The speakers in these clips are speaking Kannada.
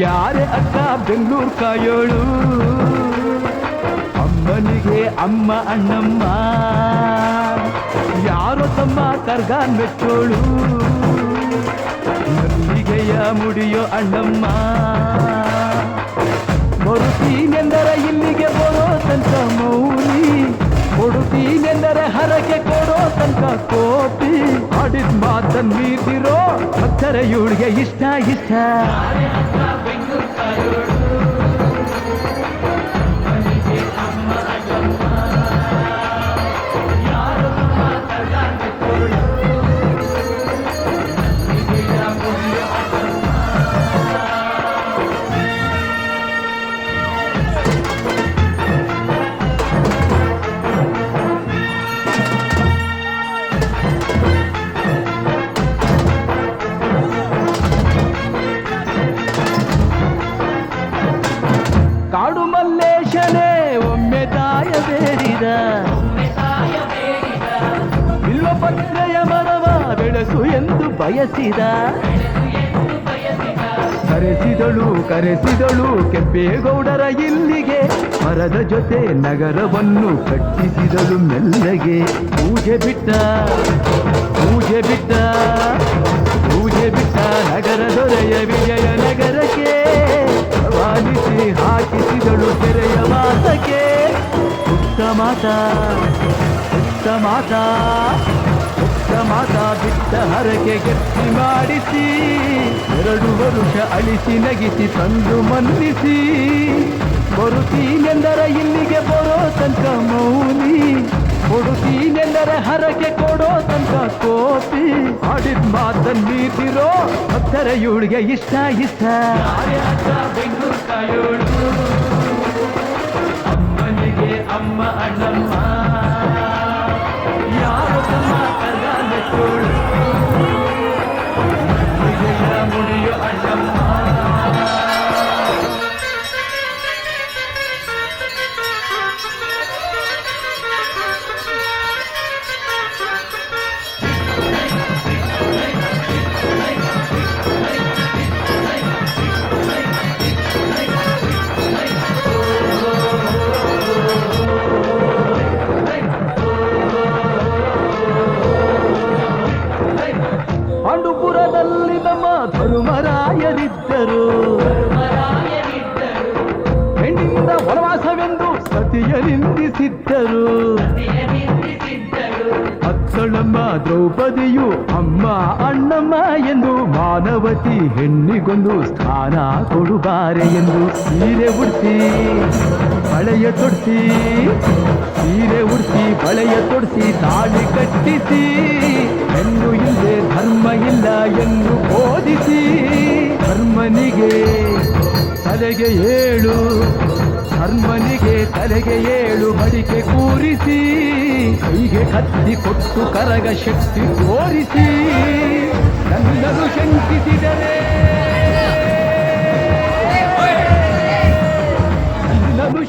ಯಾರೇ ಅಕ್ಕ ಬೆಂಗಳೂರು ಕಾಯೋಳು, ಅಮ್ಮನಿಗೆ ಅಮ್ಮ ಅಣ್ಣಮ್ಮ, ಯಾರೋ ತಮ್ಮ ಕರ್ಗಾನ್ ಮೆಚ್ಚೋಳು, ಮಲ್ಲಿಗೆಯ ಮುಡಿಯೋ ಅಣ್ಣಮ್ಮ. ಬರುತ್ತೀನೆಂದರೆ ಇಲ್ಲಿಗೆ ಬರೋ ತನಕ ಮೌನಿ, ಕೊಡುತ್ತೀನೆಂದರೆ ಹರಕೆ ಕೊಡೋ ತನಕ ಕೋಟಿ. ಆಡಿದ ಮಾತನ್ ಮೀರಿರೋ ಭಕ್ತರ ಇವಳಿಗೆ ಇಷ್ಟ ಇಷ್ಟ. ಕಾಡು ಮಲ್ಲೇಶನೇ ಒಮ್ಮೆ ತಾಯ ಬೇರಿದ, ಬಿಲ್ವಪತ್ರೆಯ ಮರವ ಬೆಳೆಸು ಎಂದು ಬಯಸಿದ. ಕರೆಸಿದಳು ಕೆಂಪೇಗೌಡರ ಇಲ್ಲಿಗೆ, ಮರದ ಜೊತೆ ನಗರವನ್ನು ಕಟ್ಟಿಸಿದಳು ಮೆಲ್ಲಗೆ. ಪೂಜೆ ಬಿಟ್ಟ ನಗರ ದೊರೆಯ ವಿಜಯ ನಗರಕ್ಕೆ ವಾಲಿಸಿ ಹಾಕಿಸಿದಳು ತೆರೆಯ ಮಾತಕ್ಕೆ. ಪುಟ್ಟ ಮಾತಾ ಬಿಟ್ಟ ಹರಕೆ ಗಟ್ಟಿ ಮಾಡಿಸಿ, 2 ವರುಷ ಅಳಿಸಿ ನಗಿಸಿ ತಂದು ಮನ್ನಿಸಿ. ಬರುತ್ತೀನೆಂದರೆ ಇಲ್ಲಿಗೆ ಬರೋ ತನಕ ಮೌನಿ, ಕೊಡುತ್ತೀನೆಂದರೆ ಹರಕೆ ಕೊಡೋ ತನಕ ಕೋಟಿ. ಆಡಿದ ಮಾತನ್ ಮೀರಿರೋ ಭಕ್ತರ ಇವಳಿಗೆ ಇಷ್ಟ ಇಷ್ಟ. ಬೆಂಗಳೂರು ಕಾಯೋಳು, ಅಮ್ಮನಿಗೆ ಅಮ್ಮ ಅಣ್ಣಮ್ಮ, ಯಾರು ತಮ್ಮ ಕರ್ಗಾನ್ ಮೆಚ್ಚೋಳು, ಮಲ್ಲಿಗೆಯ ಮುಡಿಯೋ ಅಣ್ಣಮ್ಮ. ಪಾಂಡುಪುರದಲ್ಲಿ ನಮ್ಮ ಧರ್ಮರಾಯರಿದ್ದರು, ಹೆಣ್ಣಿಂದ ವನವಾಸವೆಂದು ಸತಿಯ ನಿಂದಿಸಿದ್ದರು. ಅತ್ತಳಮ್ಮ ದ್ರೌಪದಿಯು ಅಮ್ಮ ಅಣ್ಣಮ್ಮ ಎಂದು, ಮಾನವತಿ ಹೆಣ್ಣಿಗೊಂದು ಸ್ಥಾನ ಕೊಡುಬಾರೆ ಎಂದು. ಸೀರೆ ಉಡಿಸಿ ಬಳೆಯ ತೊಡಿಸಿ ತಾಳಿ ಕಟ್ಟಿಸಿ, ಹೆಣ್ಣು ಇಲ್ಲದೆ ಧರ್ಮ ಇಲ್ಲ ಎಂದು ಬೋಧಿಸಿ. ಧರ್ಮನಿಗೆ ತಲೆಗೆ ಏಳು ಬಡಿಕೆ ಕೂರಿಸಿ, ಕೈಗೆ ಕತ್ತಿ ಕೊಟ್ಟು ಕರಗ ಶಕ್ತಿ ತೋರಿಸಿ. ನನ್ನನ್ನು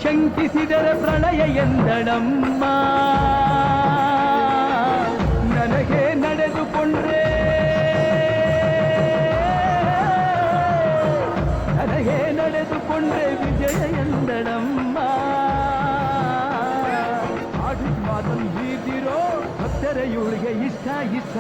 ಶಂಕಿಸಿದರೆ ಪ್ರಳಯ ಎಂದಳಮ್ಮ. ನನಗೆ ನಡೆದುಕೊಂಡ್ರೆ ವಿಜಯ ಎಂದಳಮ್ಮ. ಆಡಿದ ಮಾತನ್ನು ಬೀದಿರೋ ಭಕ್ತರ ಇವಳಿಗೆ ಇಷ್ಟ ಇಷ್ಟ.